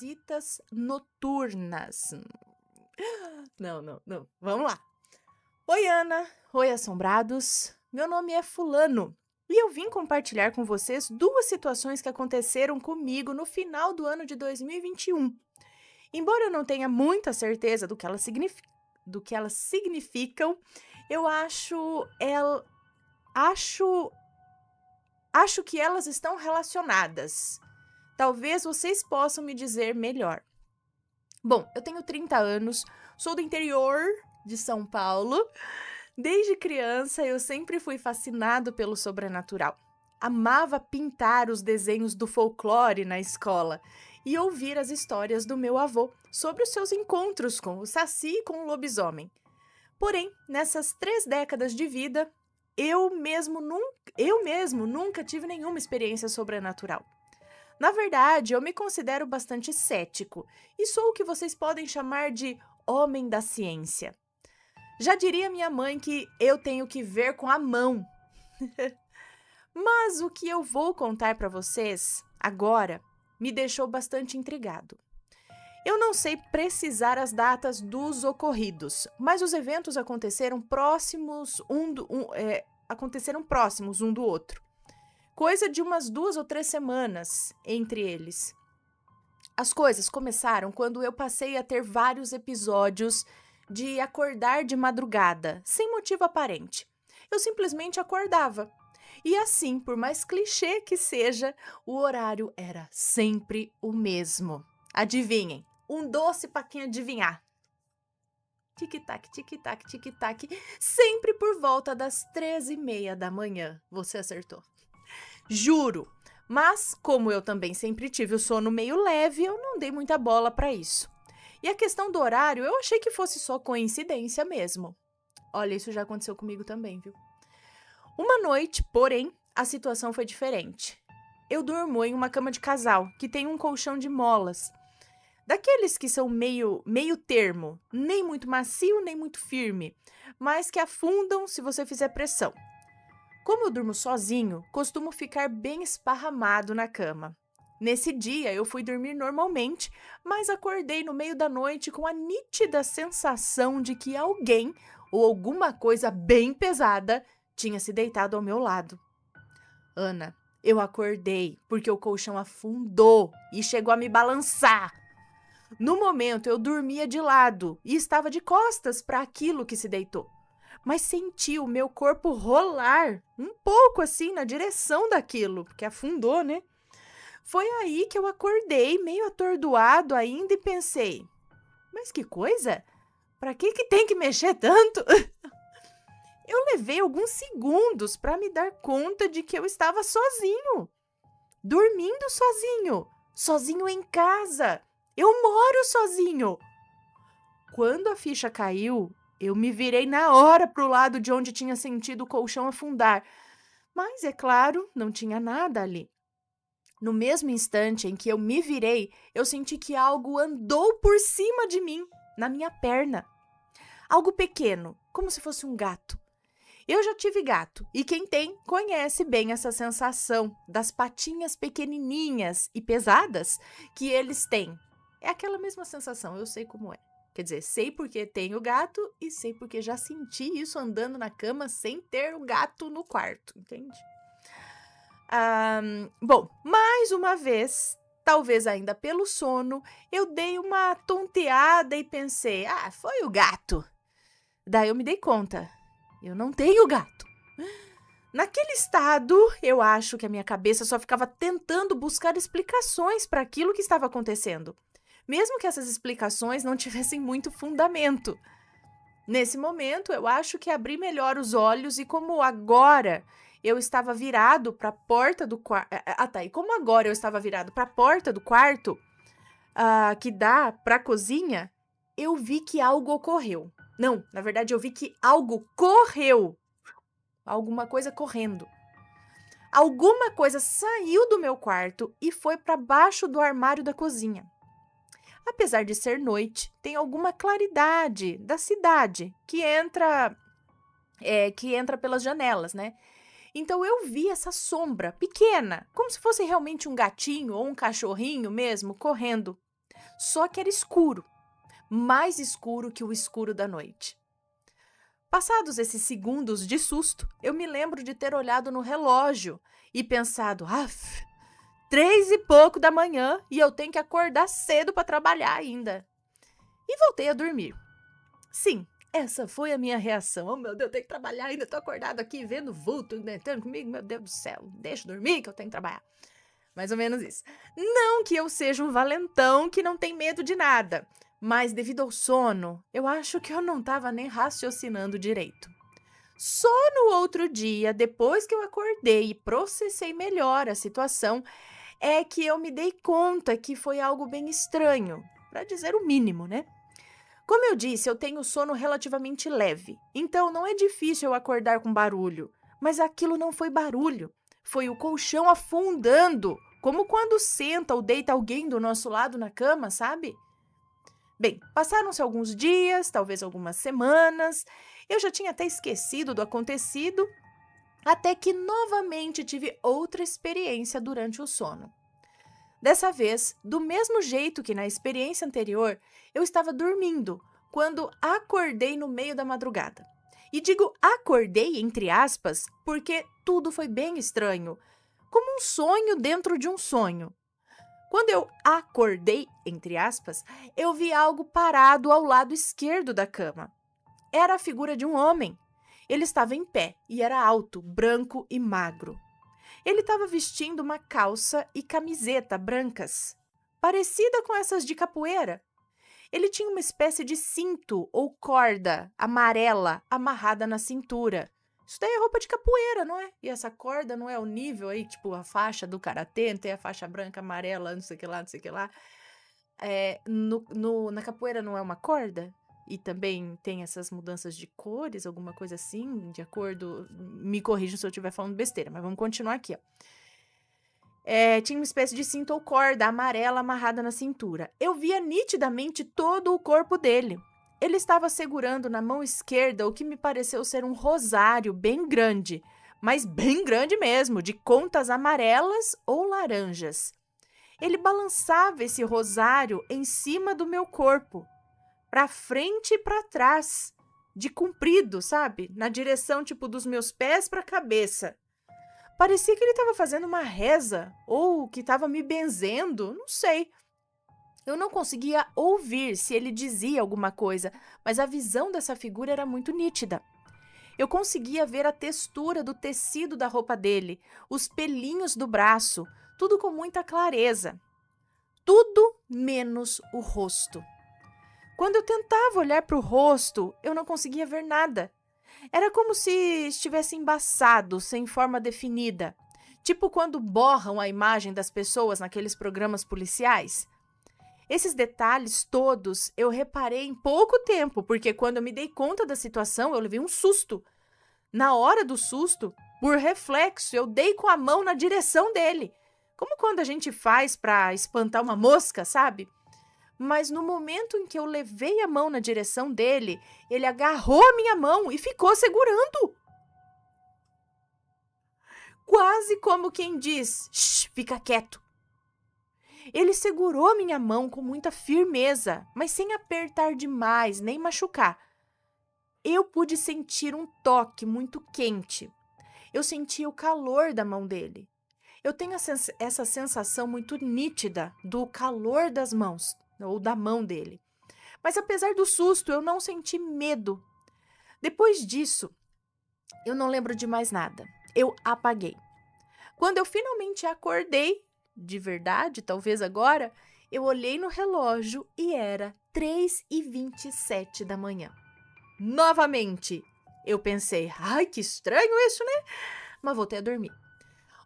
visitas noturnas. Não. Vamos lá. Oi, Ana. Oi, assombrados. Meu nome é Fulano. E eu vim compartilhar com vocês 2 situações que aconteceram comigo no final do ano de 2021. Embora eu não tenha muita certeza do que elas significam, eu acho que elas estão relacionadas. Talvez vocês possam me dizer melhor. Bom, eu tenho 30 anos, sou do interior de São Paulo. Desde criança, eu sempre fui fascinado pelo sobrenatural. Amava pintar os desenhos do folclore na escola e ouvir as histórias do meu avô sobre os seus encontros com o Saci e com o lobisomem. Porém, nessas 3 décadas de vida, eu mesmo nunca tive nenhuma experiência sobrenatural. Na verdade, eu me considero bastante cético e sou o que vocês podem chamar de homem da ciência. Já diria minha mãe que eu tenho que ver com a mão. Mas o que eu vou contar para vocês agora me deixou bastante intrigado. Eu não sei precisar as datas dos ocorridos, mas os eventos aconteceram próximos um do outro. Coisa de umas 2 ou 3 semanas entre eles. As coisas começaram quando eu passei a ter vários episódios de acordar de madrugada, sem motivo aparente. Eu simplesmente acordava. E assim, por mais clichê que seja, o horário era sempre o mesmo. Adivinhem, um doce para quem adivinhar. Tic-tac, tic-tac, tic-tac, sempre por volta das 13h30 da manhã. Você acertou. Juro, mas como eu também sempre tive o sono meio leve, eu não dei muita bola para isso. E a questão do horário, eu achei que fosse só coincidência mesmo. Olha, isso já aconteceu comigo também, viu? Uma noite, porém, a situação foi diferente. Eu durmo em uma cama de casal, que tem um colchão de molas. Daqueles que são meio termo, nem muito macio, nem muito firme, mas que afundam se você fizer pressão. Como eu durmo sozinho, costumo ficar bem esparramado na cama. Nesse dia, eu fui dormir normalmente, mas acordei no meio da noite com a nítida sensação de que alguém ou alguma coisa bem pesada tinha se deitado ao meu lado. Ana, eu acordei porque o colchão afundou e chegou a me balançar. No momento, eu dormia de lado e estava de costas para aquilo que se deitou. Mas senti o meu corpo rolar um pouco assim na direção daquilo, porque afundou, né? Foi aí que eu acordei, meio atordoado ainda, e pensei, mas que coisa? Pra que tem que mexer tanto? Eu levei alguns segundos para me dar conta de que eu estava sozinho, dormindo sozinho em casa. Eu moro sozinho. Quando a ficha caiu, eu me virei na hora para o lado de onde tinha sentido o colchão afundar. Mas, é claro, não tinha nada ali. No mesmo instante em que eu me virei, eu senti que algo andou por cima de mim, na minha perna. Algo pequeno, como se fosse um gato. Eu já tive gato, e quem tem conhece bem essa sensação das patinhas pequenininhas e pesadas que eles têm. É aquela mesma sensação, eu sei como é. Quer dizer, sei porque tenho gato e sei porque já senti isso andando na cama sem ter o gato no quarto, entende? Bom, mais uma vez, talvez ainda pelo sono, eu dei uma tonteada e pensei, foi o gato. Daí eu me dei conta, eu não tenho gato. Naquele estado, eu acho que a minha cabeça só ficava tentando buscar explicações para aquilo que estava acontecendo, mesmo que essas explicações não tivessem muito fundamento. Nesse momento, eu acho que abri melhor os olhos e como agora eu estava virado para a porta do quarto... E como agora eu estava virado para a porta do quarto, que dá para a cozinha, eu vi que algo ocorreu. Não, na verdade, eu vi que algo correu. Alguma coisa correndo. Alguma coisa saiu do meu quarto e foi para baixo do armário da cozinha. Apesar de ser noite, tem alguma claridade da cidade que entra pelas janelas, né? Então eu vi essa sombra pequena, como se fosse realmente um gatinho ou um cachorrinho mesmo, correndo. só que era escuro, mais escuro que o escuro da noite. Passados esses segundos de susto, eu me lembro de ter olhado no relógio e pensado, 3 e pouco da manhã e eu tenho que acordar cedo para trabalhar ainda. E voltei a dormir. Sim, essa foi a minha reação. Oh, meu Deus, eu tenho que trabalhar ainda, tô acordado aqui vendo vulto, tentando comigo, meu Deus do céu, deixa eu dormir que eu tenho que trabalhar. Mais ou menos isso. Não que eu seja um valentão que não tem medo de nada, mas devido ao sono, eu acho que eu não estava nem raciocinando direito. Só no outro dia, depois que eu acordei e processei melhor a situação, é que eu me dei conta que foi algo bem estranho, para dizer o mínimo, né? Como eu disse, eu tenho sono relativamente leve, então não é difícil eu acordar com barulho, mas aquilo não foi barulho, foi o colchão afundando, como quando senta ou deita alguém do nosso lado na cama, sabe? Bem, passaram-se alguns dias, talvez algumas semanas, eu já tinha até esquecido do acontecido, até que novamente tive outra experiência durante o sono. Dessa vez, do mesmo jeito que na experiência anterior, eu estava dormindo quando acordei no meio da madrugada. E digo acordei entre aspas porque tudo foi bem estranho, como um sonho dentro de um sonho. Quando eu acordei, entre aspas, eu vi algo parado ao lado esquerdo da cama. Era a figura de um homem. Ele estava em pé e era alto, branco e magro. Ele estava vestindo uma calça e camiseta brancas, parecida com essas de capoeira. Ele tinha uma espécie de cinto ou corda amarela amarrada na cintura. Isso daí é roupa de capoeira, não é? E essa corda não é o nível aí, tipo a faixa do karatê, tem a faixa branca, amarela, não sei o que lá, não sei o que lá. Na capoeira não é uma corda? E também tem essas mudanças de cores, alguma coisa assim, de acordo... Me corrijam se eu estiver falando besteira, mas vamos continuar aqui, ó. Tinha uma espécie de cinto ou corda amarela amarrada na cintura. Eu via nitidamente todo o corpo dele. Ele estava segurando na mão esquerda o que me pareceu ser um rosário bem grande, mas bem grande mesmo, de contas amarelas ou laranjas. Ele balançava esse rosário em cima do meu corpo, para frente e para trás, de comprido, sabe? Na direção tipo dos meus pés para a cabeça. Parecia que ele estava fazendo uma reza ou que estava me benzendo, não sei. Eu não conseguia ouvir se ele dizia alguma coisa, mas a visão dessa figura era muito nítida. Eu conseguia ver a textura do tecido da roupa dele, os pelinhos do braço, tudo com muita clareza. Tudo menos o rosto. Quando eu tentava olhar para o rosto, eu não conseguia ver nada. Era como se estivesse embaçado, sem forma definida. Tipo quando borram a imagem das pessoas naqueles programas policiais. Esses detalhes todos eu reparei em pouco tempo, porque quando eu me dei conta da situação, eu levei um susto. Na hora do susto, por reflexo, eu dei com a mão na direção dele. Como quando a gente faz para espantar uma mosca, sabe? Mas no momento em que eu levei a mão na direção dele, ele agarrou a minha mão e ficou segurando. Quase como quem diz, shh, fica quieto. Ele segurou minha mão com muita firmeza, mas sem apertar demais, nem machucar. Eu pude sentir um toque muito quente. Eu sentia o calor da mão dele. Eu tenho essa sensação muito nítida do calor das mãos, ou da mão dele. Mas apesar do susto, eu não senti medo. Depois disso, eu não lembro de mais nada. Eu apaguei. Quando eu finalmente acordei, de verdade, talvez agora, eu olhei no relógio e era 3h27 da manhã. Novamente, eu pensei, ai, que estranho isso, né? Mas voltei a dormir.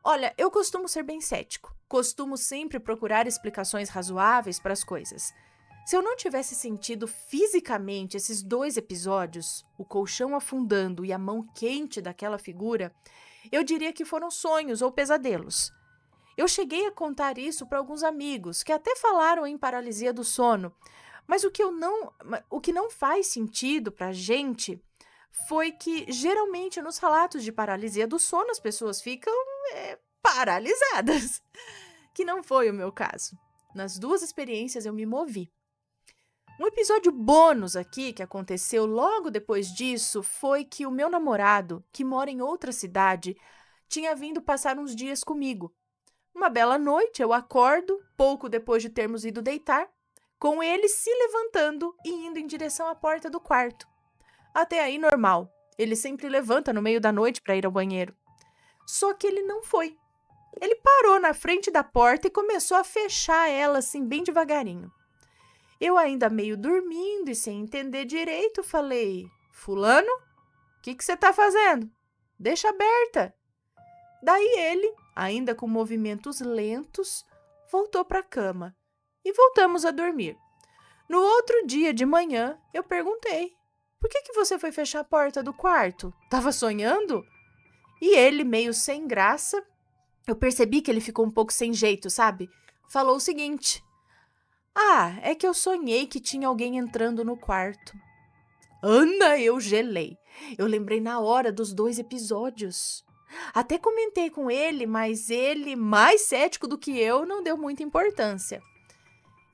Olha, eu costumo ser bem cético. Costumo sempre procurar explicações razoáveis para as coisas. Se eu não tivesse sentido fisicamente esses 2 episódios, o colchão afundando e a mão quente daquela figura, eu diria que foram sonhos ou pesadelos. Eu cheguei a contar isso para alguns amigos, que até falaram em paralisia do sono, mas o que não faz sentido para a gente foi que, geralmente, nos relatos de paralisia do sono, as pessoas ficam paralisadas, que não foi o meu caso. nas duas experiências eu me movi. Um episódio bônus aqui que aconteceu logo depois disso foi que o meu namorado, que mora em outra cidade, tinha vindo passar uns dias comigo. Uma bela noite, eu acordo, pouco depois de termos ido deitar, com ele se levantando e indo em direção à porta do quarto. Até aí, normal. Ele sempre levanta no meio da noite para ir ao banheiro. Só que ele não foi. Ele parou na frente da porta e começou a fechar ela assim, bem devagarinho. Eu ainda meio dormindo e sem entender direito, falei: Fulano, o que você tá fazendo? Deixa aberta. Daí ele, ainda com movimentos lentos, voltou para a cama e voltamos a dormir. No outro dia de manhã, eu perguntei: por que você foi fechar a porta do quarto? Tava sonhando? E ele, meio sem graça, eu percebi que ele ficou um pouco sem jeito, sabe? Falou o seguinte: é que eu sonhei que tinha alguém entrando no quarto. Ana, eu gelei. Eu lembrei na hora dos 2 episódios. Até comentei com ele, mas ele, mais cético do que eu, não deu muita importância.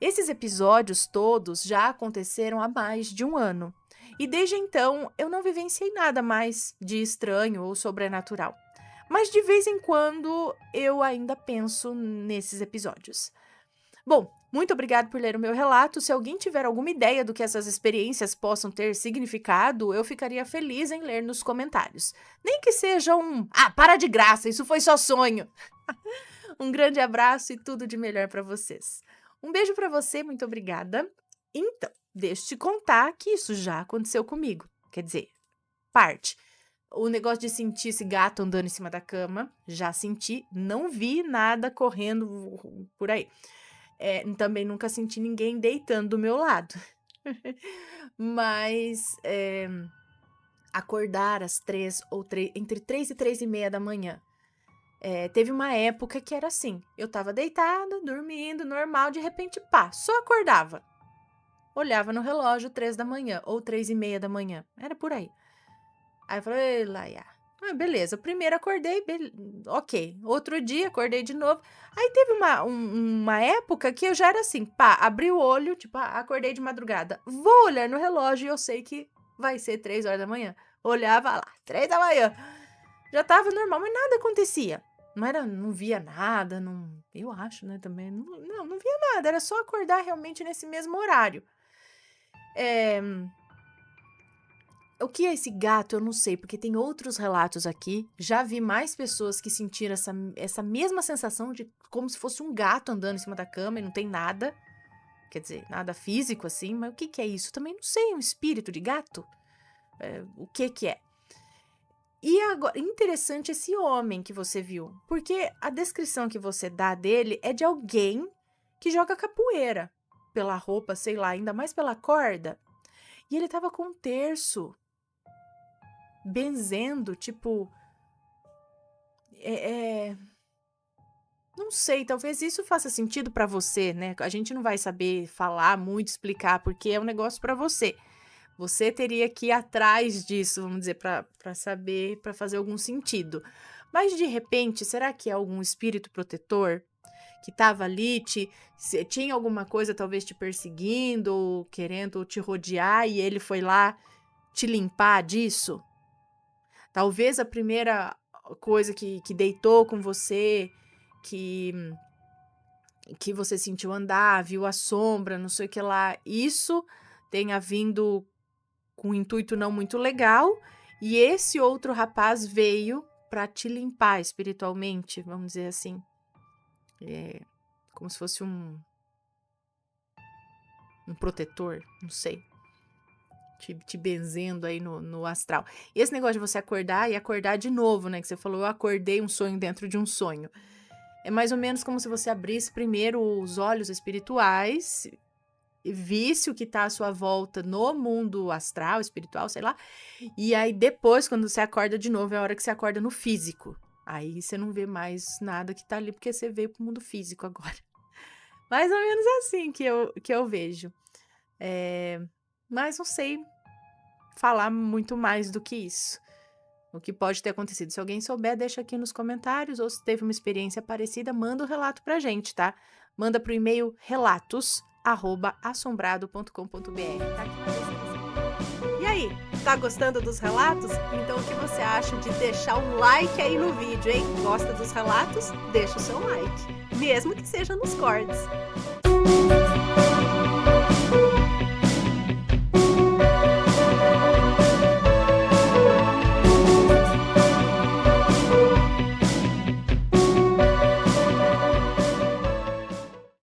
Esses episódios todos já aconteceram há mais de um ano. E desde então, eu não vivenciei nada mais de estranho ou sobrenatural. Mas de vez em quando, eu ainda penso nesses episódios. Bom, muito obrigado por ler o meu relato. Se alguém tiver alguma ideia do que essas experiências possam ter significado, eu ficaria feliz em ler nos comentários. Nem que seja para de graça, isso foi só sonho. Um grande abraço e tudo de melhor para vocês. Um beijo para você, muito obrigada. Então, deixa eu te contar que isso já aconteceu comigo. Quer dizer, parte. O negócio de sentir esse gato andando em cima da cama, já senti, não vi nada correndo por aí. Também nunca senti ninguém deitando do meu lado. Mas acordar às 3 ou entre 3 e 3 e meia da manhã. Teve uma época que era assim. Eu tava deitada, dormindo, normal, de repente, só acordava. Olhava no relógio 3 da manhã ou 3 e meia da manhã. Era por aí. Aí eu falei, Laia. Beleza, primeiro acordei, ok. Outro dia, acordei de novo. Aí teve uma época que eu já era assim, abri o olho, tipo, acordei de madrugada. Vou olhar no relógio e eu sei que vai ser 3 horas da manhã. Olhava lá, 3 da manhã. Já tava normal, mas nada acontecia. Não via nada, eu acho, né, também. Não via nada, era só acordar realmente nesse mesmo horário. O que é esse gato, eu não sei, porque tem outros relatos aqui. Já vi mais pessoas que sentiram essa mesma sensação de como se fosse um gato andando em cima da cama e não tem nada. Quer dizer, nada físico assim, mas o que é isso? Também não sei, um espírito de gato? O que é? E agora, interessante esse homem que você viu, porque a descrição que você dá dele é de alguém que joga capoeira. Pela roupa, sei lá, ainda mais pela corda. E ele tava com um terço. Benzendo, tipo... Não sei, talvez isso faça sentido pra você, né? A gente não vai saber falar muito, explicar, porque é um negócio pra você. Você teria que ir atrás disso, vamos dizer, pra saber, pra fazer algum sentido. Mas, de repente, será que é algum espírito protetor que tava ali, tinha alguma coisa talvez te perseguindo, ou querendo te rodear, e ele foi lá te limpar disso? Talvez a primeira coisa que deitou com você, que você sentiu andar, viu a sombra, não sei o que lá, isso tenha vindo com um intuito não muito legal, e esse outro rapaz veio para te limpar espiritualmente, vamos dizer assim. Como se fosse um protetor, não sei. Te benzendo aí no astral. E esse negócio de você acordar e acordar de novo, né? Que você falou, eu acordei um sonho dentro de um sonho. É mais ou menos como se você abrisse primeiro os olhos espirituais, visse o que tá à sua volta no mundo astral, espiritual, sei lá. E aí depois, quando você acorda de novo, é a hora que você acorda no físico. Aí você não vê mais nada que tá ali, porque você veio pro mundo físico agora. Mais ou menos assim que eu vejo. Mas não sei falar muito mais do que isso. O que pode ter acontecido. Se alguém souber, deixa aqui nos comentários. Ou se teve uma experiência parecida, manda o relato pra gente, tá? manda pro e-mail relatos@assombrado.com.br. Tá aqui na descrição. E aí, tá gostando dos relatos? Então o que você acha de deixar um like aí no vídeo, hein? Gosta dos relatos? Deixa o seu like, mesmo que seja nos cortes.